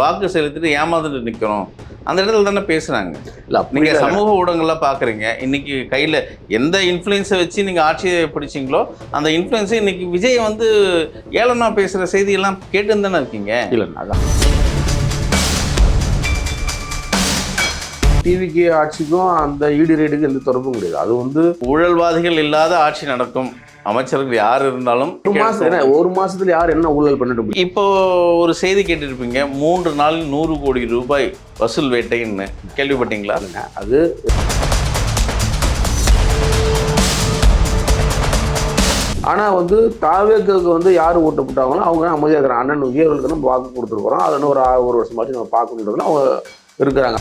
வாக்கு செலுத்திட்டு ஏமாந்துட்டு நிற்கிறோம், அந்த இடத்துல தானே பேசுகிறாங்க. இல்லை, நீங்கள் சமூக ஊடகங்கள்லாம் பார்க்குறீங்க, இன்றைக்கி கையில் எந்த இன்ஃப்ளூயன்ஸை வச்சு நீங்கள் ஆட்சியை பிடிச்சிங்களோ அந்த இன்ஃப்ளூயன்ஸை இன்றைக்கி விஜய் வந்து ஏளனமாக பேசுகிற செய்தியெல்லாம் கேட்டுன்னு தானே இருக்கீங்க. இல்லைண்ணா, அதான் டிவிக்கு ஆட்சிக்கும் அந்த ஈடு ரேட்டுக்கு எந்த தொடர்பும் கிடையாது. அது வந்து ஊழல்வாதிகள் இல்லாத ஆட்சி நடக்கும், அமைச்சர்கள் யார் இருந்தாலும் ஒரு மாசத்துல யார் என்ன ஊழல் பண்ணிட்டு முடியும். இப்போ ஒரு செய்தி கேட்டிருப்பீங்க, 3 நாளில் 100 கோடி ரூபாய் வசூல் வேட்டைன்னு, கேள்விப்பட்டீங்களா? அது ஆனால் வந்து தாவேக்கு வந்து யார் ஓட்டு போட்டாங்களோ அவங்க அமைதியாக இருக்கிறாங்க. அண்ணன் விஜய் அவர்களுக்கு நம்ம வாக்கு கொடுத்துருக்குறோம், அதை இன்னும் ஒரு வருஷமாச்சு நம்ம பார்க்கணுன்றதுல அவங்க இருக்கிறாங்க.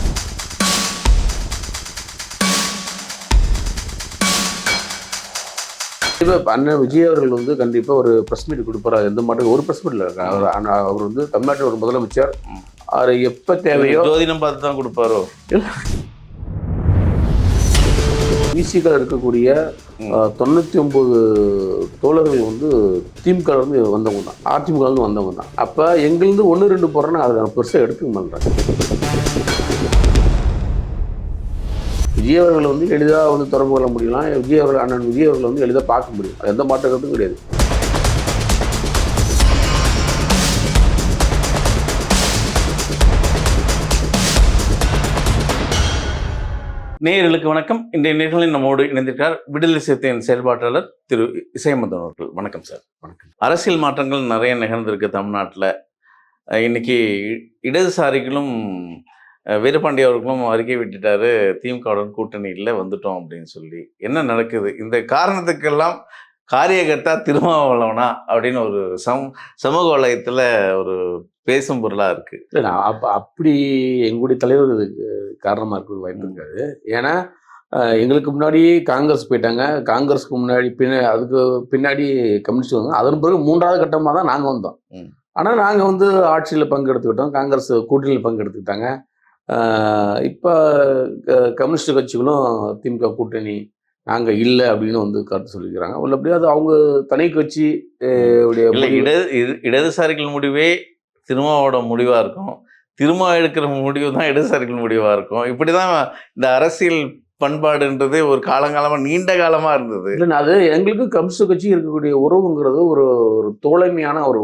இப்போ அண்ணன் விஜய் அவர்கள் வந்து கண்டிப்பாக ஒரு ப்ரெஸ் மீட் கொடுப்பாரு. எந்த மாட்டுக்கு ஒரு ப்ரெஸ் மீட் இல்லை. அவர் வந்து தமிழ்நாட்டில் ஒரு முதலமைச்சர், அவர் எப்போ தேவையோ ஜோதிடம் பார்த்து தான் கொடுப்பாரோ. பிசிகள் இருக்கக்கூடிய 99 தோழர்கள் வந்து திமுக இருந்து வந்தவங்க தான், அதிமுக இருந்து வந்தவங்க தான். அப்போ எங்கேருந்து 1-2 போகிறேன்னா அதை பெருசாக எடுத்துக்க மாட்டேன். விஜய் அவர்கள் வந்து எளிதாக வந்து தொடர்பு கொள்ள முடியலாம். அண்ணன் விஜய் அவர்கள் வந்து எளிதாக பார்க்க முடியும், எந்த மாற்றத்தும் கிடையாது. நேயர்களுக்கு வணக்கம். இன்றைய நிகழ்ச்சியில் நம்மோடு இணைந்திருக்கிறார் விடுதலை சிறுத்தையின் செயல்பாட்டாளர் திரு இசையமுதன் அவர்கள். வணக்கம் சார். வணக்கம். அரசியல் மாற்றங்கள் நிறைய நிகழ்ந்திருக்கு தமிழ்நாட்டில். இன்னைக்கு இடதுசாரிகளும் வீரபாண்டி அவர்களும் அறிக்கை விட்டுட்டாரு, திமுகவுடன் கூட்டணியில் வந்துட்டோம் அப்படின்னு சொல்லி. என்ன நடக்குது? இந்த காரணத்துக்கெல்லாம் காரியகர்த்தா திருமாவளவனா அப்படின்னு ஒரு சமூக வலயத்தில் ஒரு பேசும் பொருளாக இருக்குது. இல்லை, அப்படி எங்களுடைய தலைவர் இதுக்கு காரணமாக இருக்கிறது வாய்ப்பு இருக்காது. ஏன்னா எங்களுக்கு முன்னாடி காங்கிரஸ் போயிட்டாங்க, காங்கிரஸுக்கு முன்னாடி அதுக்கு பின்னாடி கம்யூனிஸ்ட் வந்தாங்க, அதன் பிறகு 3வது கட்டமாக தான் நாங்கள் வந்தோம். ஆனால் நாங்கள் வந்து ஆட்சியில் பங்கெடுத்துக்கிட்டோம், காங்கிரஸ் கூட்டணியில் பங்கெடுத்துக்கிட்டாங்க. இப்போ கம்யூனிஸ்ட் கட்சிகளும் திமுக கூட்டணி நாங்கள் இல்லை அப்படின்னு வந்து கருத்து சொல்லிக்கிறாங்க. உள்ளபடியே அது அவங்க தனி கட்சி இடதுசாரிகள் முடிவே திருமாவோட முடிவாக இருக்கும், திருமா எடுக்கிற முடிவு தான் இடதுசாரிகள் முடிவாக இருக்கும். இப்படி தான் இந்த அரசியல் பண்பாடுன்றது ஒரு காலங்காலமாக நீண்ட காலமாக இருந்தது. இல்லைன்னா அது எங்களுக்கு கம்யூனிஸ்ட் கட்சி இருக்கக்கூடிய உறவுங்கிறது ஒரு தோழமையான ஒரு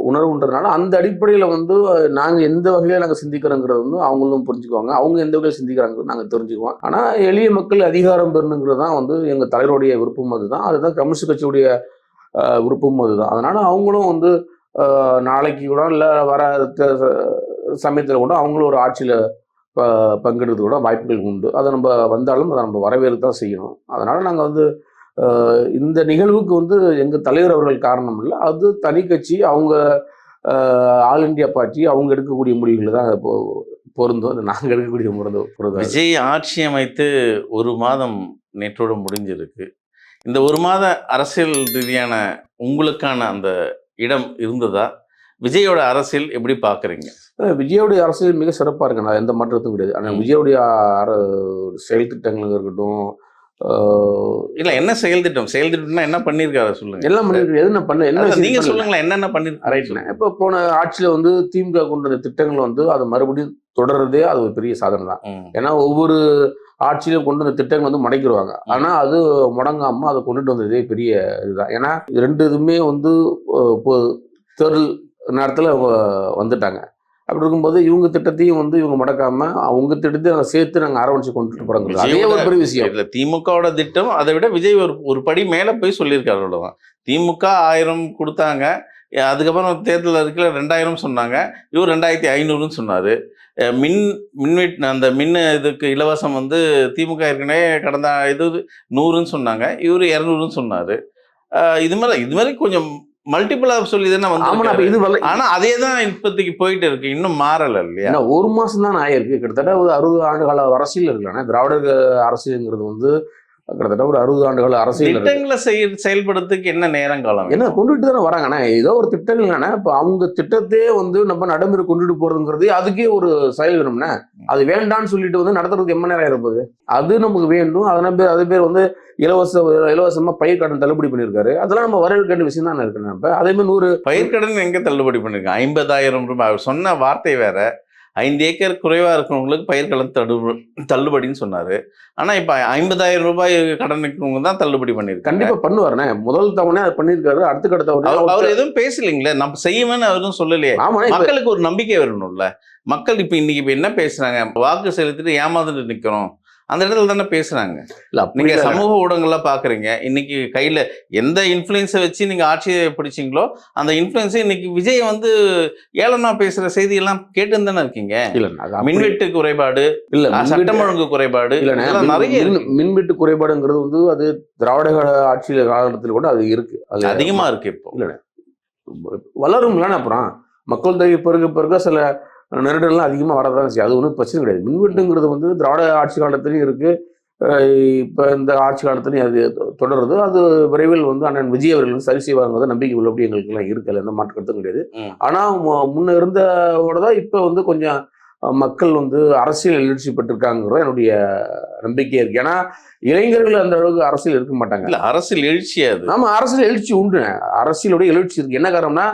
உணர்வுன்றதுனால அந்த அடிப்படையில் வந்து நாங்கள் எந்த வகையில் நாங்கள் சிந்திக்கிறோங்கிறது வந்து அவங்களும் புரிஞ்சுக்குவாங்க, அவங்க எந்த வகையில் சிந்திக்கிறாங்கிறது நாங்கள் தெரிஞ்சுக்குவோம். ஆனால் எளிய மக்கள் அதிகாரம் பெறணுங்கிறது தான் வந்து எங்கள் தலைவருடைய விருப்பம். அதுதான் கம்யூனிஸ்ட் கட்சியுடைய விருப்பம் அதுதான். அதனால் அவங்களும் வந்து நாளைக்கு கூட இல்லை வர சமயத்தில் கூட அவங்களும் ஒரு ஆட்சியில் பங்கெடுத்து கூட வாய்ப்புகள் உண்டு. அதை நம்ம வந்தாலும் அதை நம்ம வரவேற்று தான் செய்யணும். அதனால் நாங்கள் வந்து இந்த நிகழ்வுக்கு வந்து எங்கள் தலைவர் அவர்கள் காரணம் இல்லை, அது தனி கட்சி, அவங்க ஆல் இண்டியா பார்ட்டி, அவங்க எடுக்கக்கூடிய முடிவுகள் தான் பொருந்தும். அது நாங்கள் எடுக்கக்கூடிய பொருந்தும். விஜய் ஆட்சி அமைத்து 1 மாதம் நேற்றோடு முடிஞ்சிருக்கு. இந்த 1 மாத அரசியல் ரீதியான உங்களுக்கான அந்த இடம் இருந்ததா? விஜயோட அரசியல் எப்படி பார்க்குறீங்க? விஜயோடைய அரசியல் மிக சிறப்பாக இருக்கு, நான் எந்த மாற்றத்தும் கிடையாது. ஆனால் விஜயோடைய செயல் திட்டங்கள் இருக்கட்டும், இல்லை என்ன செயல் திட்டம்னா என்ன பண்ணியிருக்காரு சொல்லுங்க. எல்லாம் பண்ணிருக்கு. எது நான் பண்ண என்ன நீங்கள் சொல்லுங்களேன், என்னென்ன பண்ணிருக்காரு? ரைட்ண்ணே. இப்போ போன ஆட்சியில் வந்து திமுக கொண்டு வந்த திட்டங்கள் வந்து அதை மறுபடியும் தொடர்றதே அது ஒரு பெரிய சாதனை தான். ஏன்னா ஒவ்வொரு ஆட்சியிலும் கொண்டு வந்த திட்டங்கள் வந்து முடக்கிடுவாங்க, ஆனால் அது முடங்காமல் அதை கொண்டுட்டு வந்ததே பெரிய இதுதான். ஏன்னா இது 2 இதுவுமே வந்து தேர்தல் நேரத்தில் வந்துட்டாங்க. அப்படி இருக்கும்போது இவங்க திட்டத்தையும் வந்து இவங்க முடக்காம அவங்க திட்டத்தையும் நாங்கள் சேர்த்து நாங்கள் அரவணைச்சு கொண்டுட்டு போகிறோம். அதே ஒரு பெரிய விஷயம் இல்லை. திமுகவோட திட்டம் அதை விட விஜய் ஒரு படி மேலே போய் சொல்லியிருக்காரு. அவ்வளோதான். திமுக 1000 கொடுத்தாங்க, அதுக்கப்புறம் தேர்தல் அறிக்கையில 2000 சொன்னாங்க, இவர் 2500 சொன்னார். அந்த இதுக்கு இலவசம் வந்து திமுக ஏற்கனவே கடந்த 100 சொன்னாங்க, இவர் 200 சொன்னார். இது மாதிரி கொஞ்சம் மல்டிபிளாக சொல்லி தானே வந்து. ஆனால் அதே தான் இப்போதைக்கு போயிட்டு இருக்கு, இன்னும் மாறலை இல்லையா? 1 மாதம் தான் ஆயிருக்கு. கிட்டத்தட்ட ஒரு 60 ஆண்டு கால அரசியல் இருக்கலாம். திராவிட அரசியலுங்கிறது வந்து கிட்டத்தட்ட ஒரு 60 ஆண்டுகள் அரசியல் இருக்கு. திட்டங்களை செயல்படுறதுக்கு என்ன நேரம் காலம் என்ன வேணும்? கொண்டுட்டு தானே வராங்கண்ணே. ஏதோ ஒரு திட்டங்கள்ண்ணே. இப்போ அவங்க திட்டத்தையே வந்து நம்ம நடைமுறை கொண்டுட்டு போறதுங்கிறது அதுக்கே ஒரு செயல் வேணும்ண்ணே. அது வேண்டான்னு சொல்லிட்டு வந்து நடத்துறதுக்கு எம்ம நேரம் இருப்பது. அது நமக்கு வேண்டும். அது பேர் வந்து இலவசமா பயிர் கடன் தள்ளுபடி பண்ணியிருக்காரு. அதெல்லாம் நம்ம வரவேற்க வேண்டிய விஷயம் தானே இருக்குண்ணே. இப்போ அதே மாதிரி 100 பயிர்க்கடன் எங்க தள்ளுபடி பண்ணிருக்காங்க? 50,000 ரூபாய். அவர் சொன்ன வார்த்தை வேற. 5 ஏக்கர் குறைவா இருக்கிறவங்களுக்கு பயிர்க்கடன் தள்ளுபடின்னு சொன்னாரு. ஆனா இப்ப 50,000 ரூபாய் கடன் இருக்கிறவங்க தான் தள்ளுபடி பண்ணிருக்காங்க. கண்டிப்பா பண்ணுவாருண்ணே. முதல் தவணை அது பண்ணியிருக்காரு. அடுத்த கட்ட தவணை அவர் எதுவும் பேசலீங்களே. நம்ம செய்யுமேன்னு அவரும் சொல்லலையே. ஆமாண்ணே. மக்களுக்கு ஒரு நம்பிக்கை வரணும்ல. மக்கள் இன்னைக்கு என்ன பேசுறாங்க? வாக்கு செலுத்திட்டு ஏமாந்துட்டு நிக்கிறோம். அந்த இடத்துல தானே பேசுறாங்க. நீங்க சமூக ஊடகங்கள்ல பாக்குறீங்க. இன்னைக்கு கையில எந்த இன்ஃபுளுன்ஸை வச்சு நீங்க ஆட்சியை பிடிச்சிங்களோ அந்த இன்ஃபுளுன்ஸை இன்னைக்கு விஜய் வந்து ஏளனா பேசுற செய்தி எல்லாம் கேட்டு தானே இருக்கீங்க. மின்வெட்டு குறைபாடு, சட்டம் ஒழுங்கு குறைபாடு, நிறைய மின்வெட்டு குறைபாடுங்கிறது வந்து அது திராவிட ஆட்சியில காலகட்டத்தில் கூட அது இருக்கு. அது அதிகமா இருக்கு. இப்போ இல்ல வளரும்ல. அப்புறம் மக்கள் தொகை பெருக சில நெருடெல்லாம் அதிகமாக வரதான் செய்யும். அது ஒன்றும் பிரச்சனை கிடையாது. மின்வெட்டுங்கிறது வந்து திராவிட ஆட்சி காலத்துலையும் இருக்குது. இப்போ இந்த ஆட்சி காலத்துலையும் அது தொடருது. அது விரைவில் வந்து அண்ணன் விஜய் அவர்கள் வந்து சரி செய்வாங்க நம்பிக்கை உள்ளபடி எங்களுக்குலாம் இருக்குல்ல. எந்த மாற்று கருத்தும் கிடையாது. ஆனால் முன்ன இருந்தோட தான் இப்போ வந்து கொஞ்சம் மக்கள் வந்து அரசியல் எழுச்சி பெற்றிருக்காங்கிறது என்னுடைய நம்பிக்கையாக இருக்கு. ஏன்னா இளைஞர்கள் அந்த அளவுக்கு அரசியல் இருக்க மாட்டாங்க. இல்லை, அரசியல் எழுச்சியாது. ஆமாம், அரசியல் எழுச்சி உண்டு. அரசியலுடைய எழுச்சி இருக்கு. என்ன காரணம்னா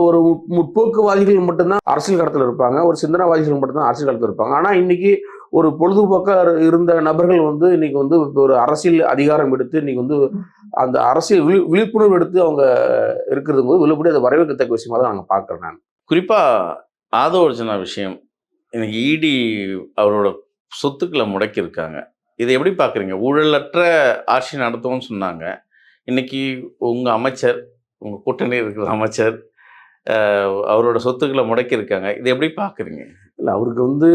ஒரு முற்போக்குவாதிகள் மட்டும்தான் அரசியல் களத்தில் இருப்பாங்க. ஒரு சிந்தனைவாதிகள் மட்டும்தான் அரசியல் களத்தில் இருப்பாங்க. ஆனால் இன்னைக்கு ஒரு பொழுதுபோக்காக இருந்த நபர்கள் வந்து இன்னைக்கு வந்து ஒரு அரசியல் அதிகாரம் எடுத்து இன்னைக்கு வந்து அந்த அரசியல் விழிப்புணர்வு எடுத்து அவங்க இருக்கிறது போது விழுப்படி அதை வரவேற்கத்தக்க விஷயமா தான் நாங்கள் பார்க்குறேன். நான் குறிப்பாக ஆதவ அர்ஜுனா விஷயம், இன்னைக்கு இடி அவரோட சொத்துக்களை முடக்கியிருக்காங்க. இதை எப்படி பார்க்குறீங்க? ஊழலற்ற ஆட்சி நடத்துவோம்னு சொன்னாங்க. இன்னைக்கு உங்கள் அமைச்சர், உங்கள் கூட்டணி இருக்கிற அமைச்சர் அவரோட சொத்துக்களை முடக்கியிருக்காங்க. இதை எப்படி பார்க்குறீங்க? இல்லை, அவருக்கு வந்து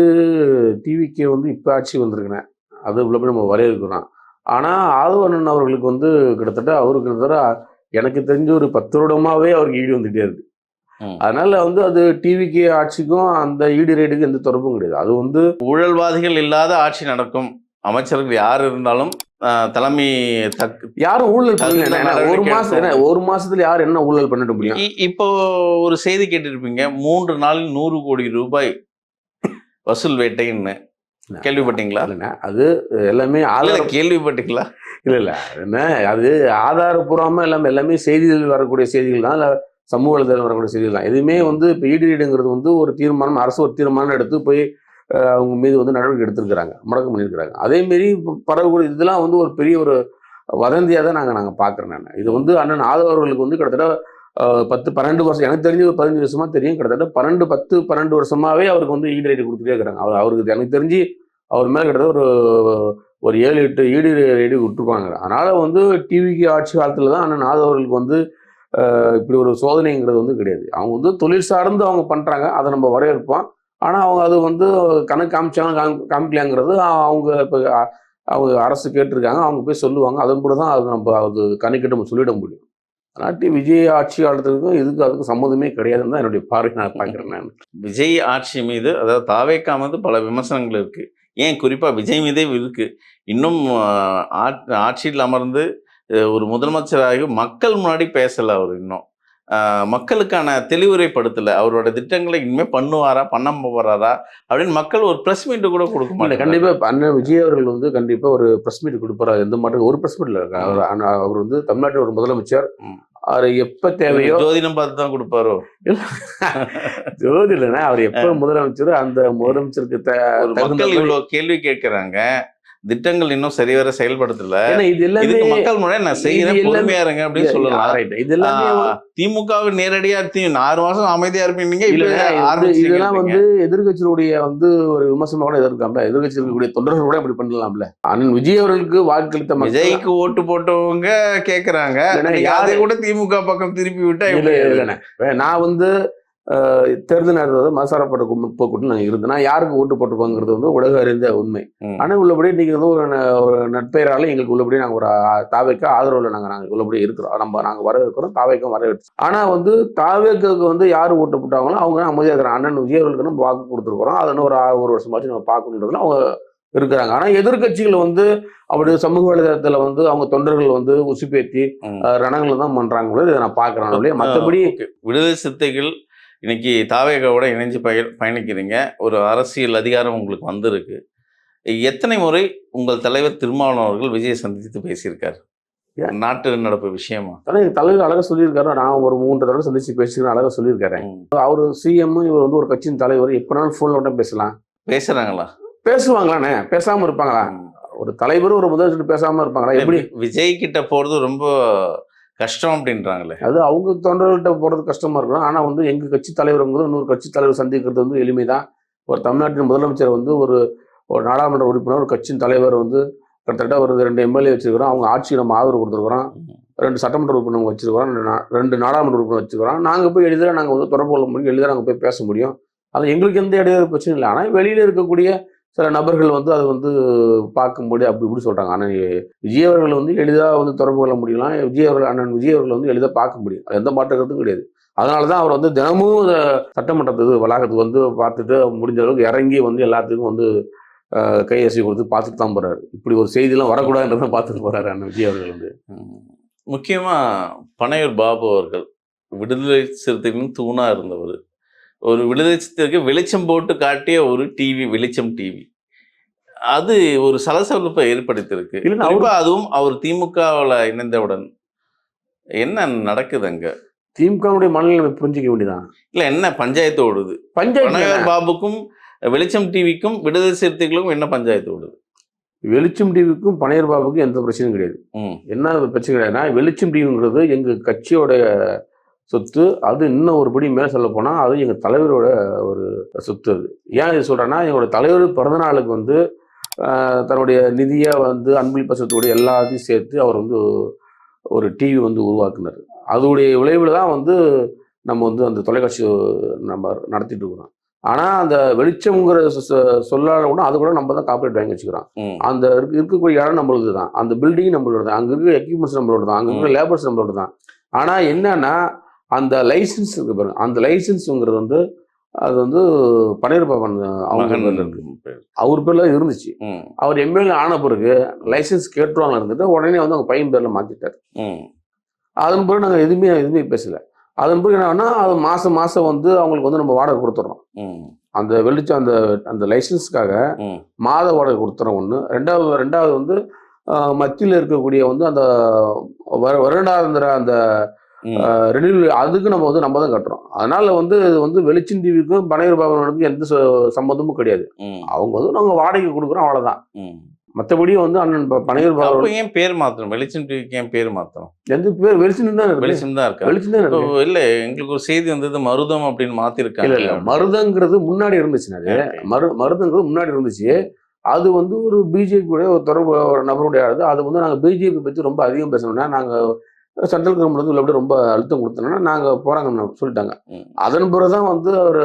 டிவிக்கே வந்து இப்போ ஆட்சி வந்திருக்குண்ணே. அது உள்ளபடி நம்ம வரவேற்கிறோம். ஆனால் ஆதவ அண்ணன் அவர்களுக்கு வந்து கிட்டத்தட்ட எனக்கு தெரிஞ்ச ஒரு 10 வருடமாகவே அவருக்கு ஈடு வந்துகிட்டே இருக்கு. அதனால வந்து அது டிவிக்கே ஆட்சிக்கும் அந்த ஈடு ரேட்டுக்கும் எந்த தொடர்பும் கிடையாது. அது வந்து ஊழல்வாதிகள் இல்லாத ஆட்சி நடக்கும். அமைச்சர்கள் யார் இருந்தாலும் தலைமை யாரும் ஊழல் பண்ணல. ஒரு மாசத்துல யார் என்ன ஊழல் பண்ணிட முடியும்? இப்போ ஒரு செய்தி கேட்டிருப்பீங்க, 3 நாளில் 100 கோடி ரூபாய் வசூல் வேட்டைன்னு. கேள்விப்பட்டீங்களா? அது எல்லாமே கேள்விப்பட்டீங்களா? இல்ல என்ன அது ஆதாரபூர்வமா எல்லாமே செய்திகள் வரக்கூடிய செய்திகள் தான். இல்ல சமூக வலைதளம் வரக்கூடிய செய்திகள் தான். எதுவுமே வந்து இப்போ ஈடுங்கிறது வந்து ஒரு தீர்மானம், அரசு ஒரு தீர்மானம் எடுத்து போய் அவங்க மீது வந்து நடவடிக்கை எடுத்திருக்கிறாங்க, முடக்கம் பண்ணியிருக்கிறாங்க. அதேமாரி இப்போ பரவக்கூடிய இதெல்லாம் வந்து ஒரு பெரிய ஒரு வதந்தியாக தான் நாங்கள் பார்க்குறேன். நான் இது வந்து அண்ணன் ஆதவ அவர்களுக்கு வந்து கிட்டத்தட்ட 10-12 வருஷம், எனக்கு தெரிஞ்சு ஒரு 15 வருஷமா தெரியும். கிட்டத்தட்ட 10-12 வருஷமாவே அவருக்கு வந்து ஈடு ரேட்டு கொடுத்துட்டே இருக்கிறாங்க. அவருக்கு எனக்கு தெரிஞ்சு அவர் மேலே கிட்டத்தட்ட ஒரு 7-8 ஈடு ரேட்டு விட்டுருப்பாங்க. அதனால வந்து டிவிக்கு ஆட்சி காலத்தில் தான் அண்ணன் ஆதவ அவர்களுக்கு வந்து இப்படி ஒரு சோதனைங்கிறது வந்து கிடையாது. அவங்க வந்து தொழில் சார்ந்து அவங்க பண்ணுறாங்க, அதை நம்ம வரவேற்போம். ஆனால் அவங்க அது வந்து கணக்கு காமிக்கலாங்கிறது அவங்க அரசு கேட்டிருக்காங்க, அவங்க போய் சொல்லுவாங்க. அதன் கூட தான் அது கணக்கிட்டு நம்ம சொல்லிட முடியும். ஆனால் விஜய் ஆட்சி காலத்துக்கும் அதுக்கும் சம்மந்தமே கிடையாதுன்னு தான் என்னுடைய பார்வை நான் பார்க்குறேன். நான் விஜய் ஆட்சி மீது, அதாவது தாவேக்கா மீது பல விமர்சனங்கள் இருக்கு. ஏன் குறிப்பாக விஜய் மீதே இருக்கு. இன்னும் ஆட்சியில் அமர்ந்து ஒரு முதலமைச்சராக மக்கள் முன்னாடி பேசலை. அவர் இன்னும் மக்களுக்கான தெளிவுரைப்படுத்தலை. அவரோட திட்டங்களை இனிமேல் பண்ணுவாரா, பண்ண போறாரா அப்படின்னு மக்கள் ஒரு ப்ரெஸ் மீட்டு கூட கொடுக்க மாட்டாங்க. கண்டிப்பாக அண்ணன் விஜய் அவர்கள் வந்து கண்டிப்பாக ஒரு ப்ரெஸ் மீட் கொடுப்பாரா? எந்த மாற்றம் ஒரு ப்ரெஸ் மீட்ல இருக்காங்க. அவர் வந்து தமிழ்நாட்டில் ஒரு முதலமைச்சர். அவர் எப்ப தேவையோ ஜோதிடம் பார்த்து தான் கொடுப்பாரோ? ஜோதி இல்லைன்னா அவர் எப்ப முதலமைச்சர் அந்த முதலமைச்சருக்கு மக்கள் இவ்வளவு கேள்வி கேட்கிறாங்க, திட்டங்கள் இன்னும் சரிவர செயல்படுத்தல. இது எல்லாமே மக்கள் முன்னாடி நான் செய்யறேன், பொறுமையா இருங்க அப்படின்னு சொல்லலாம். இது எல்லாமே திமுகவை நேரடியா 6 மாசம் அமைதியா இருப்பீங்க. இதெல்லாம் வந்து எதிர்கட்சியுடைய வந்து ஒரு விமர்சனம் கூட எதிர்க்காம எதிர்கட்சிகளுடைய தொண்டர்கள் கூட இப்படி பண்ணலாம்ல. அண்ணன் விஜய் அவர்களுக்கு வாக்களித்த விஜய்க்கு ஓட்டு போட்டவங்க கேட்கறாங்க, அதை கூட திமுக பக்கம் திருப்பி விட்டா இல்லைண்ணே. நான் வந்து தேர்தல் நேரத்தில் மதசாரப்பட்ட முற்போக்குன்னு நான் இருந்தேன். நான் யாருக்கு ஓட்டு போட்டிருப்பாங்கிறது வந்து உலக அறிந்த உண்மை. ஆனால் உள்ளபடி இன்னைக்கு வந்து ஒரு நட்பெயரால எங்களுக்கு உள்ளபடி நாங்கள் ஒரு தாவேக்க ஆதரவில் நாங்கள் உள்ளபடி இருக்கிறோம். நாங்கள் வரவேற்கிறோம், தாவேக்கம் வரவேற்று. ஆனால் வந்து தாவேக்கு வந்து யார் ஓட்டு போட்டாங்களோ அவங்க அமைதியாக இருக்கிறாங்க. அண்ணன் விஜய் அவர்களுக்கு நம்ம வாக்கு கொடுத்துருக்குறோம். அது ஒரு வருஷமாச்சு நம்ம பார்க்கணுன்றதுல அவங்க இருக்கிறாங்க. ஆனா எதிர்க்கட்சிகள் வந்து அப்படி சமூக வலைதளத்துல வந்து அவங்க தொண்டர்கள் வந்து உசுப்பேத்தி ரணங்களை தான் பண்றாங்களோ இதை நான் பாக்குறேன் இல்லையா. மற்றபடி விடுதலை சிறுத்தைகள் இன்னைக்கு தாவேகாவோட இணைஞ்சு பயணிக்கிறீங்க. ஒரு அரசியல் அதிகாரம் உங்களுக்கு வந்திருக்கு. எத்தனை முறை உங்கள் தலைவர் திருமாவளவன் அவர்கள் விஜயை சந்தித்து பேசியிருக்காரு? நாட்டு நடப்பு விஷயமா? ஆனா எங்க தலைவர் அழகா சொல்லியிருக்காரு. நான் ஒரு 3 தடவை சந்திச்சு பேசிக்கிறேன், அழகா சொல்லியிருக்காரு. அவரு சிஎம், இவர் வந்து ஒரு கட்சியின் தலைவர், எப்பனாலும் போன்ல மட்டும் பேசலாம். பேசுறாங்களா? பேசுவாங்களாண்ணே, பேசாம இருப்பாங்களா? ஒரு தலைவர் ஒரு முதலமைச்சர் பேசாம இருப்பாங்களா? எப்படி? விஜய் கிட்ட போறது ரொம்ப கஷ்டம் அப்படின்றாங்களே. அது அவங்க தொண்டர்கள்ட்ட போறது கஷ்டமா இருக்கும். ஆனா வந்து எங்க கட்சி தலைவர் இன்னொரு கட்சி தலைவர் சந்திக்கிறது வந்து எளிமைதான். ஒரு தமிழ்நாட்டின் முதலமைச்சர் வந்து ஒரு நாடாளுமன்ற உறுப்பினர், ஒரு கட்சியின் தலைவர் வந்து கிட்டத்தட்ட ஒரு 2 எம்எல்ஏ வச்சிருக்கிறோம். அவங்க ஆட்சிக்கு நம்ம ஆதரவு கொடுத்துருக்குறோம். 2 சட்டமன்ற உறுப்பினர் வச்சிருக்கிறோம், 2 நாடாளுமன்ற உறுப்பினர் வச்சிருக்கிறோம். நாங்கள் போய் எளிதாக நாங்கள் வந்து தொடர்பு கொள்ள முடியும், எளிதாக நாங்கள் போய் பேச முடியும். அது எங்களுக்கு எந்த இடையே பிரச்சனை இல்லை. ஆனால் வெளியில் இருக்கக்கூடிய சில நபர்கள் வந்து அதை வந்து பார்க்கும்போது அப்படி இப்படி சொல்கிறாங்க. ஆனால் விஜய் அவர்கள் வந்து எளிதாக வந்து தொடர்பு கொள்ள முடியலாம். அண்ணன் விஜய் அவர்கள் வந்து எளிதாக பார்க்க முடியும். அது எந்த மாற்றத்தும் கிடையாது. அதனால தான் அவர் வந்து தினமும் சட்டமன்றத்துக்கு வளாகத்துக்கு வந்து பார்த்துட்டு முடிஞ்ச அளவுக்கு இறங்கி வந்து எல்லாத்துக்கும் வந்து கையசி கொடுத்து பார்த்துட்டு தான் போறாரு. இப்படி ஒரு செய்தியெல்லாம் வரக்கூடாதுன்றத பார்த்துட்டு போறாரு அண்ணன் விஜய் அவர்கள் வந்து. முக்கியமாக பனையூர் பாபு அவர்கள் விடுதலை சிறுத்தைகளின் தூணா இருந்தவர். ஒரு விடுதலை சிறுத்தைக்கு வெளிச்சம் போட்டு காட்டிய ஒரு டிவி, வெளிச்சம் டிவி, அது ஒரு சலசலப்பை ஏற்படுத்தியிருக்கு. அதுவும் அவர் திமுகவில் இணைந்தவுடன் என்ன நடக்குது அங்க? திமுகவுடைய மனநிலை புரிஞ்சிக்க வேண்டியதான். இல்லை, என்ன பஞ்சாயத்து ஓடுது? பனையூர் பாபுக்கும் வெளிச்சம் டிவிக்கும் விடுதலை சிறுத்தைகளுக்கும் என்ன பஞ்சாயத்து ஓடுது? வெளிச்சம் டிவிக்கும் பனையூர் பாபுக்கும் எந்த பிரச்சனையும் கிடையாது. என்ன பிரச்சனை கிடையாதுன்னா, வெளிச்சம் டிவிங்கிறது எங்க கட்சியோட சொத்து. அது இன்னும் ஒரு படி மேலே சொல்ல போனா அது எங்க தலைவரோட ஒரு சொத்து. அது ஏன் இது சொல்றேன்னா, எங்களோட தலைவர் பிறந்த நாளுக்கு வந்து தன்னுடைய நிதியை வந்து அன்பளிப்பு சொத்துடைய எல்லாத்தையும் சேர்த்து அவர் வந்து ஒரு டிவி வந்து உருவாக்குனார். அதோடைய விளைவில் தான் வந்து நம்ம வந்து அந்த தொலைக்காட்சி நம்ம நடத்திட்டு இருக்கிறோம். ஆனால் அந்த வெளிச்சம்ங்கிற சொல்லாத கூட அது கூட நம்ம தான் காப்பரேட் வாங்கி வச்சுக்கிறோம். அந்த இருக்கக்கூடிய இடம் நம்மளது தான், அந்த பில்டிங் நம்மளோட தான், அங்கே இருக்கிற எக்யூப்மெண்ட்ஸ் நம்மளோட தான், அங்கே இருக்கிற லேபர்ஸ் நம்மளோட தான். ஆனால் என்னன்னா அந்த லைசன்ஸ் இருக்கு பாருங்க, அந்த லைசன்ஸுங்கிறது வந்து அது வந்து பனையூர் பாபன் அவங்க இருக்கு, அவர் பேர்ல இருந்துச்சு. அவர் எம்எல்ஏ ஆன பிறகு லைசன்ஸ் கேட்டுருவாங்க இருந்துட்டு உடனே வந்து அவங்க பையன் பேர்ல மாத்திட்டாரு. அதன் பிறகு நாங்கள் எதுவுமே பேசல. அதன் பிறகு என்னன்னா, அது மாசம் வந்து அவங்களுக்கு வந்து நம்ம வாடகை கொடுத்துட்றோம். அந்த வெளிச்சம் அந்த லைசன்ஸுக்காக மாத வாடகை கொடுத்துறோம். ஒன்று. ரெண்டாவது வந்து மத்தியில் இருக்கக்கூடிய வந்து அந்த வருடாந்திர அந்த ரெனியூவல், அதுக்கு நம்ம தான் கட்டுறோம். அதனால வந்து இது வந்து வெளிச்சம் டிவிக்கும் பனையூர் பாபனுக்கும் எந்த சம்மந்தமும் கிடையாது. அவங்க வந்து நாங்கள் வாடகை கொடுக்குறோம், அவ்வளோதான். மற்றபடி வந்து அண்ணன் பனையூர் பாபு ஏன் பேர் மாற்றணும்? வெளிச்சம் டிவிக்கு ஏன் பேர் மாற்றணும்? எந்த பேர் வெளிச்சம் தான், வெளிச்சம் தான் இருக்கு. வெளிச்சம் தான் இருக்கு. இல்லை, எங்களுக்கு ஒரு செய்தி வந்தது மருதம் அப்படின்னு மாத்திருக்காங்க. இல்லை, மருதங்கிறது முன்னாடி இருந்துச்சு. அது மருதங்கிறது முன்னாடி இருந்துச்சு. அது வந்து ஒரு பிஜேபியோட ஒரு தொடர்பு ஒரு நபருடைய அது வந்து நாங்கள் பிஜேபி பற்றி ரொம்ப அதிகம் பேசணும்னா நாங்கள் சென்ட்ரல் கவர்மெண்ட் வந்து எப்படி ரொம்ப அழுத்தம் கொடுத்தோம்னா நாங்கள் போகிறாங்கன்னு சொல்லிட்டாங்க. அதன் பிறகு தான் வந்து ஒரு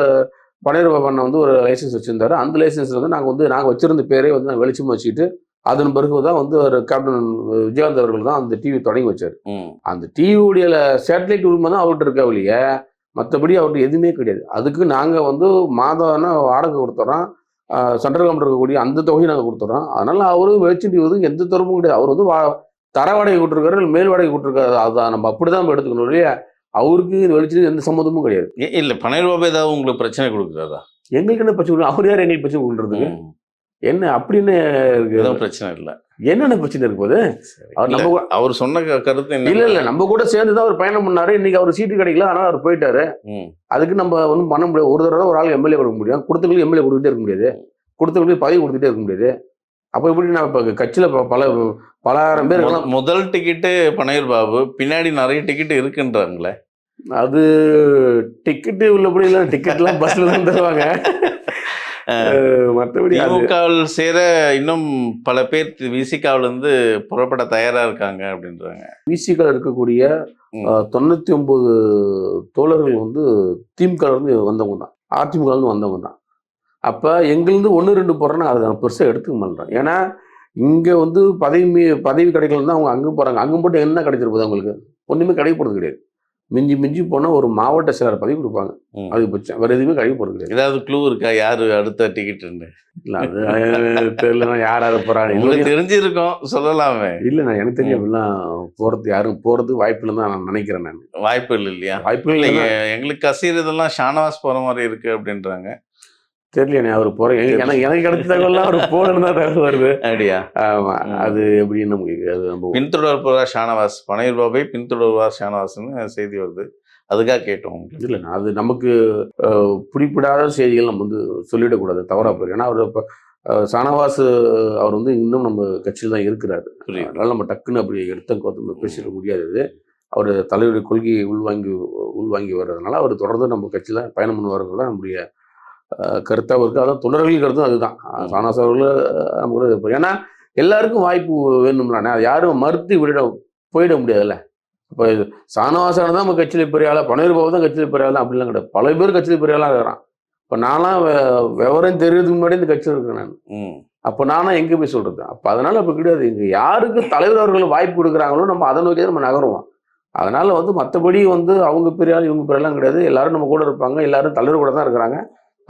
பனையூர் பாபன் வந்து ஒரு லைசன்ஸ் வச்சிருந்தாரு. அந்த லைசன்ஸ் வந்து நாங்கள் வச்சிருந்த பேரே வந்து வெளிச்சம் வச்சுக்கிட்டு அதன் பிறகு தான் வந்து ஒரு கேப்டன் விஜயகாந்த் அவர்கள் தான் அந்த டிவி தொடங்கி வச்சார். அந்த டிவியுடைய சேட்டலைட் உரிமை தான் அவர்கிட்ட இருக்கா இல்லையா, மற்றபடி அவர்கிட்ட எதுவுமே கிடையாது. அதுக்கு நாங்கள் வந்து மாதம்னா வாடகை கொடுத்துட்றோம், சென்ட்ரல் கவர்மெண்ட் இருக்கக்கூடிய அந்த தொகையை நாங்கள் கொடுத்துட்றோம். அதனால அவரும் வெளிச்சம் டிவி வந்து எந்த தொடர்பும் கிடையாது. அவர் வந்து தர வாடகை கொடுத்துருக்காரு, மேல் வாடகை கொடுத்துருக்காரு. அதுதான் நம்ம அப்படிதான் எடுத்துக்கணும் இல்லையா. அவருக்கு வெளிச்சம் எந்த சம்மந்தமும் கிடையாது. இல்லை, பனையூர் பாபு ஏதாவது உங்களுக்கு பிரச்சனை கொடுக்குறாரா? எங்களுக்கு என்ன பிரச்சனை? அவர் யார் எங்களுக்கு பிரச்சனை கொடுக்குறதுக்கு? என்ன அப்படின்னு பிரச்சனை இல்லை. என்னென்ன பிரச்சனை இருக்கும்போது அவர் சொன்ன கருத்து இல்ல நம்ம கூட சேர்ந்துதான் அவர் பயணம் பண்ணாரு. இன்னைக்கு அவர் சீட்டு கிடைக்கல, அதனால அவர் போயிட்டாரு. அதுக்கு நம்ம ஒன்றும் பண்ண முடியாது. ஒரு தடவை ஒரு ஆள் எம்எல்ஏ கொடுக்க முடியும், கொடுத்தவங்களுக்கு எம்எல்ஏ கொடுத்துட்டே இருக்க முடியாது, கொடுத்தவங்களுக்கு பதவி கொடுத்துட்டே இருக்க முடியாது. அப்போ எப்படி நான் இப்போ கட்சியில பலாயிரம் பேர் முதல் டிக்கெட்டு பனையூர் பாபு, பின்னாடி நிறைய டிக்கெட் இருக்குன்றாங்களே. அது டிக்கெட்டு உள்ளபடி இல்லை, டிக்கெட்லாம் பஸ்ல தான் தருவாங்க. மற்றபடி திமுகவில் சேர இன்னும் பல பேர் விசிகாவில் இருந்து புறப்பட தயாரா இருக்காங்க அப்படின்றாங்க. விசிகாவில் இருக்கக்கூடிய 99 தோழர்கள் வந்து திமுக இருந்து வந்தவங்க தான், அதிமுக இருந்து வந்தவங்க தான். அப்போ எங்கிருந்து 1-2 போடுறோன்னா அதை நான் பெருசாக எடுத்துக்க மாட்டேன். ஏன்னா இங்கே வந்து பதவி கிடைக்கலன்னு தான் அவங்க அங்கே போகிறாங்க. அங்கே போட்டு என்ன கிடைச்சிருப்போது அவங்களுக்கு? ஒன்றுமே கிடைக்கப்படுறது கிடையாது. மிஞ்சி போனால் ஒரு மாவட்ட செயலர் பதவி கொடுப்பாங்க, அதிகபட்சம். வேறு எதுவுமே கிடைக்க போகிறது கிடையாது. ஏதாவது க்ளூ இருக்கா யார் அடுத்த டிக்கெட்டுன்னு? இல்ல அது தெரியலன்னா யார் யாரை போறாங்க உங்களுக்கு தெரிஞ்சிருக்கும், சொல்லலாமே. இல்லைண்ணா எனக்கு தெரியும் அப்படிலாம் போறது யாரும் போறதுக்கு வாய்ப்பு இல்லைன்னு தான் நான் நினைக்கிறேன். நான் வாய்ப்பு இல்லையா? வாய்ப்பு இல்ல இல்லை எங்களுக்கு கசீரதெல்லாம் ஷானவாஸ் போற மாதிரி இருக்கு அப்படின்றாங்க. தெரியலண்ணே அவர் போற எனக்கு எனக்கு கிடைச்ச தகவல்லாம் அவர் போகணுன்னு தான் தகவல் வருது. அப்படியா? ஆமா அது எப்படின்னு நமக்கு அது நம்ம பின்தொடர்பவரார் ஷானவாஸ், பனையூர் பாபை பின்தொடர்வார் ஷானவாஸ்னு செய்தி வருது. அதுக்காக கேட்டோம். இல்லைண்ணா அது நமக்கு பிடிப்படாத செய்திகள் நம்ம வந்து சொல்லிடக்கூடாது, தவறா போயிடும். ஏன்னா அவர் இப்போ ஷானவாஸ் அவர் வந்து இன்னும் நம்ம கட்சியில் தான் இருக்கிறாரு. அதனால நம்ம டக்குன்னு அப்படி எடுத்த பேசிட முடியாது. அவர் தலைவருடைய கொள்கையை உள்வாங்கி வர்றதுனால அவர் தொடர்ந்து நம்ம கட்சியில் பயணம் பண்ணுவார்கள் தான் நம்முடைய கருத்தாக இருக்குது. அதான் தொண்டர்கள் கருத்தும் அதுதான். ஷானவாஸ் அவர்கள் நம்ம கூட இருப்பார். ஏன்னா எல்லாருக்கும் வாய்ப்பு வேணும்லானே, அது யாரும் மறுத்து போயிட முடியாதுல்ல. இப்போ ஷானவாஸான தான் நம்ம கட்சியில் பெரிய ஆளா, பனையூர் பாபு தான் கட்சியில் பெரிய ஆளா அப்படிலாம் கிடையாது. பல பேர் கட்சியில் பெரிய ஆளாக இருக்கிறான். இப்போ நான்லாம் விவரம் தெரியறதுக்கு முன்னாடி இந்த கட்சியில் இருக்கேன் நான். அப்போ நானா எங்கே போய் சொல்றது? அப்போ அதனால அப்போ கிடையாது. இங்கே யாருக்கு தலைவர் அவர்கள் வாய்ப்பு கொடுக்குறாங்களோ நம்ம அதை நோக்கி தான் நம்ம நகருவோம். அதனால வந்து மற்றபடி வந்து அவங்க பெரிய ஆள் இவங்க பெரிய ஆளும் கிடையாது. எல்லாரும் நம்ம கூட இருப்பாங்க, எல்லாரும் தலைவர் கூட தான் இருக்கிறாங்க.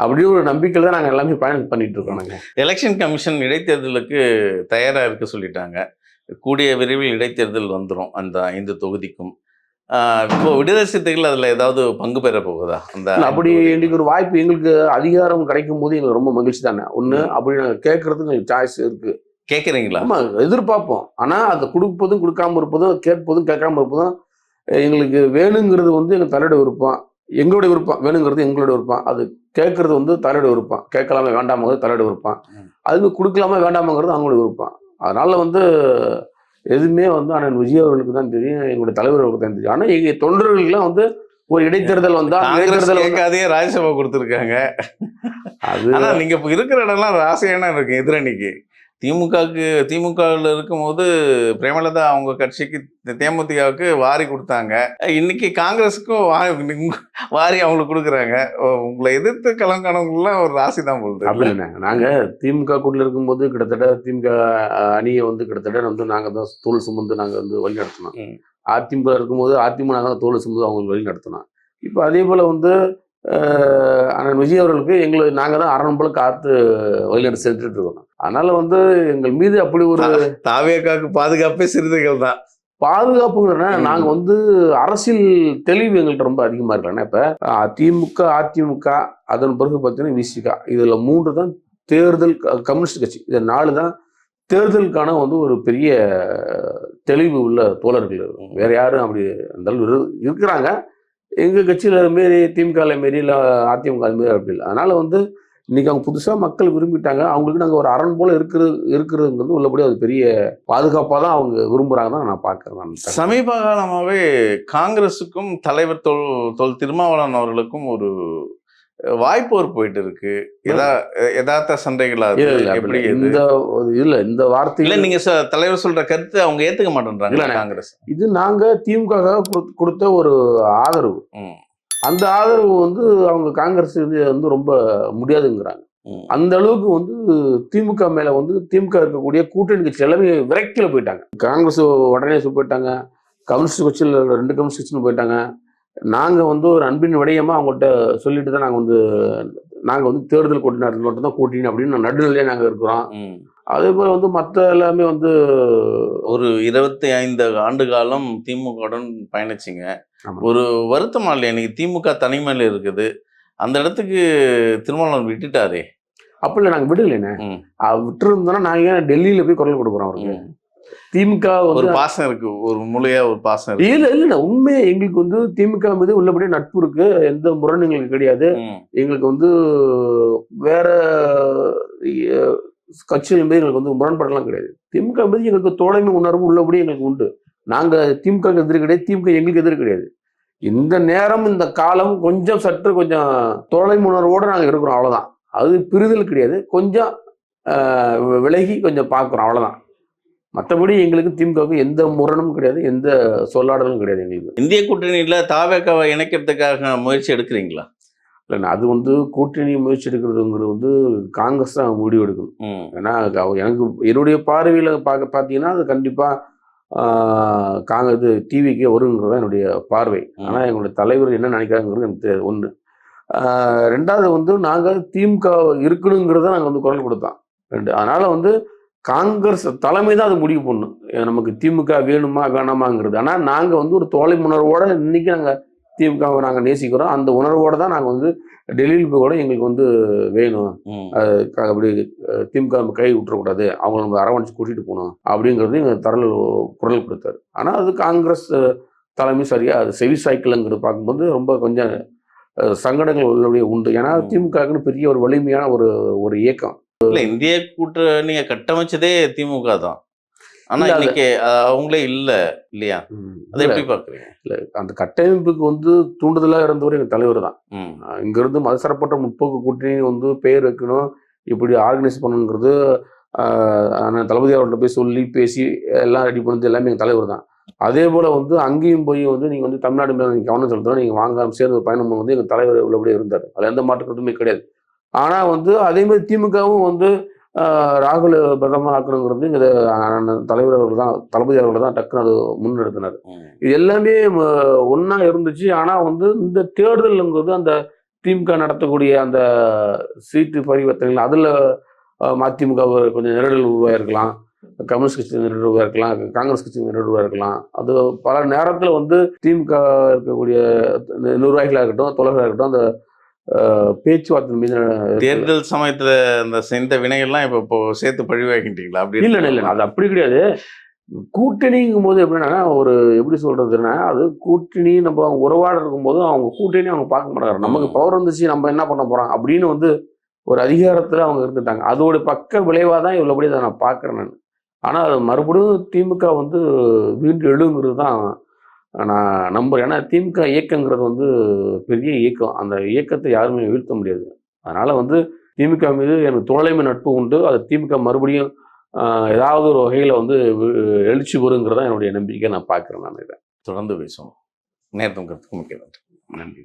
அப்படியே ஒரு நம்பிக்கையில் தான் நாங்கள் எல்லாமே பயணம் பண்ணிட்டு இருக்கோம். நாங்கள் எலெக்ஷன் கமிஷன் இடைத்தேர்தலுக்கு தயாராக இருக்க சொல்லிட்டாங்க. கூடிய விரைவில் இடைத்தேர்தல் வந்துடும் அந்த 5 தொகுதிக்கும். இப்போ விடுதலை சிறுத்தைகள் அதில் ஏதாவது பங்கு பெற போகுதா? அந்த அப்படி எங்களுக்கு ஒரு வாய்ப்பு, எங்களுக்கு அதிகாரம் கிடைக்கும் போது எங்களுக்கு ரொம்ப மகிழ்ச்சி தானே. ஒன்று அப்படி நாங்கள் கேட்கறதுக்கு எங்களுக்கு சாய்ஸ் இருக்கு. கேட்குறீங்களா? ஆமாம் எதிர்பார்ப்போம். ஆனால் அதை கொடுப்பதும் கொடுக்காம இருப்பதும், கேட்பதும் கேட்காம இருப்பதும் எங்களுக்கு வேணுங்கிறது வந்து எங்கள் தலையோட விருப்பம், எங்களுடைய விருப்பம். வேணுங்கிறது எங்களோட விருப்பம். அது கேட்கறது வந்து தலையோட விருப்பம். கேட்கலாமே வேண்டாமங்கிறது தலையோட விருப்பம். அதுக்கு கொடுக்கலாமா வேண்டாமங்கிறது அவங்களோட விருப்பம். அதனால வந்து எதுவுமே வந்து அண்ணன் விஜய் அவர்களுக்கு தான் தெரியும், எங்களுடைய தலைவர் அவர்களுக்கு தான் தெரியும். ஆனால் எங்கள் தொண்டர்களுக்கெல்லாம் வந்து ஒரு இடைத்தேர்தல் வந்தா கேட்காதே ராஜ்யசபா கொடுத்துருக்காங்க. அது ஆனால் நீங்கள் இப்போ இருக்கிற இடம்லாம் ராசியான இருக்கு எதிரணிக்கு. திமுகவில் இருக்கும்போது பிரேமலதா அவங்க கட்சிக்கு தேமுதிகவுக்கு வாரி கொடுத்தாங்க. இன்னைக்கு காங்கிரஸுக்கும் வாரி அவங்களுக்கு கொடுக்குறாங்க. உங்களை எதிர்த்து கலங்கானவங்களாம் ஒரு ராசி தான் போகுது. அப்படி இல்லை, நாங்கள் திமுக கூட்டில் இருக்கும்போது கிட்டத்தட்ட திமுக அணியை வந்து கிட்டத்தட்ட வந்து நாங்கள் தான் தோல் சுமந்து நாங்கள் வந்து வழி நடத்தினோம். அதிமுக இருக்கும்போது அதிமுக நாங்கள் தான் தோல் சுமந்து அவங்களுக்கு வழி நடத்தினோம். இப்போ அதே போல் வந்து அண்ணன் விஜய் அவர்களுக்கு நாங்கள் தான் அரண் போல காத்து வழிநடத்தி செஞ்சுட்டு இருக்கோம். அதனால வந்து எங்கள் மீது அப்படி ஒரு தாவேக்காக்கு பாதுகாப்பே சிறுத்தைகள் தான். பாதுகாப்புங்கிறனா நாங்கள் வந்து அரசியல் தெளிவு எங்கள்கிட்ட ரொம்ப அதிகமாக இருக்கலன்னா. இப்போ அதிமுக அதன் பிறகு பார்த்தீங்கன்னா விசிகா, இதில் 3 தான் தேர்தல், கம்யூனிஸ்ட் கட்சி, இது 4 தான் தேர்தலுக்கான வந்து ஒரு பெரிய தெளிவு உள்ள தோழர்கள். வேற யாரும் அப்படி அந்த இருக்கிறாங்க. எங்கள் கட்சியில் மாரி திமுகவில் மாரி இல்லை அதிமுக அது மாரி அப்படி இல்லை. அதனால் வந்து இன்றைக்கி அவங்க புதுசாக மக்கள் விரும்பிட்டாங்க. அவங்களுக்கு நாங்கள் ஒரு அரண் போல் இருக்கிறதுங்கிறது உள்ளபடி அது பெரிய பாதுகாப்பாக தான் அவங்க விரும்புகிறாங்க தான் நான் பார்க்குறேன். சமீப காலமாகவே காங்கிரஸுக்கும் தலைவர் தொல் திருமாவளவன் அவர்களுக்கும் ஒரு வாய்ப்பு போயிட்டு இருக்கு. யதார்த்த சண்டைகளா எப்படி? இந்த வார்த்தை இல்ல, நீங்க தலைவர் சொல்ற கருத்து அவங்க ஏத்துக்க மாட்டேன்றாங்க காங்கிரஸ். இது நாங்க திமுக கொடுத்த ஒரு ஆதரவு. அந்த ஆதரவு வந்து அவங்க காங்கிரஸ் வந்து ரொம்ப முடியாதுங்கிறாங்க. அந்த அளவுக்கு வந்து திமுக மேல வந்து திமுக இருக்கக்கூடிய கூட்டணி கட்சி எல்லாமே விரக்தியில போயிட்டாங்க. காங்கிரஸ் உடனே போயிட்டாங்க, கம்யூனிஸ்ட் கட்சியில் 2 கம்யூனிஸ்ட் கட்சின்னு போயிட்டாங்க. நாங்கள் வந்து ஒரு அன்பின் விடயமாக அவங்கள்ட்ட சொல்லிட்டு தான் நாங்கள் வந்து தேர்தல் கூட்டினார் மட்டும் தான் கூட்டினோம் அப்படின்னு நடுநிலையாக நாங்கள் இருக்கிறோம். அதே போல் வந்து மற்ற எல்லாமே வந்து ஒரு 25 ஆண்டு காலம் திமுகவுடன் பயணிச்சிங்க. ஒரு வருத்தமா இல்லையா? இன்னைக்கு திமுக தனிமையில் இருக்குது, அந்த இடத்துக்கு திருமாவளவன் விட்டுட்டாரே. அப்படி இல்லை, நாங்கள் விடலைண்ணே. விட்டுருந்தோன்னா நாங்கள் ஏன் டெல்லியில் போய் குரல் கொடுக்குறோம் அவருக்கு? திமுக ஒரு பாசம் இருக்கு, ஒரு முழுமையா ஒரு பாசம் இருக்கு. இல்ல உண்மையே எங்களுக்கு வந்து திமுக மீது உள்ளபடியே நட்பு இருக்கு, எந்த முரண் எங்களுக்கு கிடையாது. எங்களுக்கு வந்து வேற கட்சிகள் மீது எங்களுக்கு வந்து முரண்பாடெல்லாம் கிடையாது. திமுக மீது எங்களுக்கு தோழமை உணர்வு உள்ளபடி எங்களுக்கு உண்டு. நாங்க திமுக எதிரி கிடையாது, திமுக எங்களுக்கு எதிரி கிடையாது. இந்த நேரம் இந்த காலம் கொஞ்சம் சற்று கொஞ்சம் தோழமை உணர்வோடு நாங்கள் இருக்கிறோம், அவ்வளவுதான். அது பிரிதல் கிடையாது, கொஞ்சம் விலகி கொஞ்சம் பார்க்குறோம், அவ்வளவுதான். மற்றபடி எங்களுக்கு திமுகவுக்கு எந்த முரணும் கிடையாது, எந்த சொல்லாடலும் கிடையாது. எங்களுக்கு இந்திய கூட்டணியில் தாவேக்காவை இணைக்கிறதுக்காக முயற்சி எடுக்கிறீங்களா? இல்லைண்ணா, அது வந்து கூட்டணி முயற்சி எடுக்கிறதுங்கிறது வந்து காங்கிரஸ் தான் முடிவு எடுக்கணும். ஏன்னா எனக்கு என்னுடைய பார்வையில் பார்த்தீங்கன்னா அது கண்டிப்பாக இது டிவிக்கே வருங்கிறது தான் என்னுடைய பார்வை. ஆனால் எங்களுடைய தலைவர் என்ன நினைக்கிறாங்கிறது எனக்கு ஒன்று. ரெண்டாவது வந்து நாங்கள் திமுக இருக்கணுங்கிறத நாங்கள் வந்து குரல் கொடுத்தோம். அதனால வந்து காங்கிரஸ் தலைமை தான் அது முடிவு பண்ணும் நமக்கு திமுக வேணுமா வேணாமாங்கிறது. ஆனால் நாங்கள் வந்து ஒரு தோழமை உணர்வோட இன்னைக்கு நாங்கள் திமுகவை நாங்கள் நேசிக்கிறோம். அந்த உணர்வோடு தான் நாங்கள் வந்து டெல்லியில் போய் கூட எங்களுக்கு வந்து வேணும், அப்படி திமுக நம்ம கை விட்டுறக்கூடாது, அவங்கள நம்ம அரவணைச்சு கூட்டிகிட்டு போகணும் அப்படிங்கிறது எங்கள் தரல் குரல் கொடுத்தாரு. ஆனால் அது காங்கிரஸ் தலைமை சரியாக அது செவி சாய்க்கலுங்கிறது பார்க்கும்போது ரொம்ப கொஞ்சம் சங்கடங்கள் உள்ளபடியே உண்டு. ஏன்னா திமுகன்னு பெரிய ஒரு வலிமையான ஒரு இயக்கம். இல்ல இந்திய கூட்டணியை கட்டமைச்சதே திமுக தான். ஆனா இன்னைக்கு அவங்களே இல்லையா? அதை எப்படி பாக்குறீங்க? இல்ல அந்த கட்டமைப்புக்கு வந்து தூண்டுதலா இருந்தவர் எங்க தலைவர் தான். இங்க இருந்து மதசார்பற்ற முற்போக்கு கூட்டணி வந்து பெயர் வைக்கணும், இப்படி ஆர்கனைஸ் பண்ணணுங்கிறது தளபதி அவர்கிட்ட போய் சொல்லி பேசி எல்லாம் ரெடி பண்ணது எல்லாமே எங்க தலைவர் தான். அதே போல வந்து அங்கேயும் போய் வந்து நீங்க வந்து தமிழ்நாடு மேல நீங்க கவனம் செலுத்தணும், நீங்க வாங்க சேர்ந்து பயணம் வந்து எங்க தலைவர் உள்ளபடியே இருந்தார். அதுல எந்த மாற்றத்துமே கிடையாது. ஆனா வந்து அதே மாதிரி திமுகவும் வந்து ராகுல் பிரதமர் ஆக்கணுங்கிறது இங்க தலைவர் அவர்கள் தான், தளபதி அவர்கள் தான் டக்குன்னு அது முன்னெடுத்தினார். இது எல்லாமே ஒன்னா இருந்துச்சு. ஆனா வந்து இந்த தேர்தலுங்கிறது அந்த திமுக நடத்தக்கூடிய அந்த சீட்டு பரிவர்த்தனைகள் அதுல மதிமுக கொஞ்சம் நெருடல் உருவாயிருக்கலாம், கம்யூனிஸ்ட் கட்சி நெருடல் உருவாயிருக்கலாம், காங்கிரஸ் கட்சி நெருடல் உருவாயிருக்கலாம். அது பல நேரத்தில் வந்து திமுக இருக்கக்கூடிய நிர்வாகிகளாக இருக்கட்டும், தோழர்களாக இருக்கட்டும், அந்த பேச்சுவார்த்தை மீது தேர்தல் சமயத்துல இந்த செஞ்ச வினைகள்லாம் இப்போ சேர்த்து பழிவாக்கிட்டீங்களா? அப்படி இல்லை அது அப்படி கிடையாது. கூட்டணிங்கும் போது எப்படின்னா எப்படி சொல்றதுன்னா, அது கூட்டணி நம்ம உறவாட இருக்கும்போது அவங்க கூட்டணி அவங்க பார்க்க மாட்டாங்க. நமக்கு பவர் வந்துச்சு நம்ம என்ன பண்ண போறோம் அப்படின்னு வந்து ஒரு அதிகாரத்துல அவங்க இருந்துட்டாங்க. அதோட பக்க விளைவாக தான் இவ்வளோபடி அதை நான் பார்க்குறேன் நான். ஆனால் அது மறுபடியும் திமுக வந்து மீண்டும் எழுங்கிறது தான் நான் நம்புறேன். ஏன்னா திமுக இயக்கங்கிறது வந்து பெரிய இயக்கம். அந்த இயக்கத்தை யாருமே வீழ்த்த முடியாது. அதனால வந்து திமுக மீது எனக்கு தோழமை நட்பு உண்டு. அது திமுக மறுபடியும் ஏதாவது ஒரு வகையில் வந்து எழுச்சி வருங்கிறதா என்னுடைய நம்பிக்கை நான் பார்க்குறேன். நான் இதை தொடர்ந்து பேசுவோம். நேரத்துக்கு மிக்க நன்றி. நன்றி.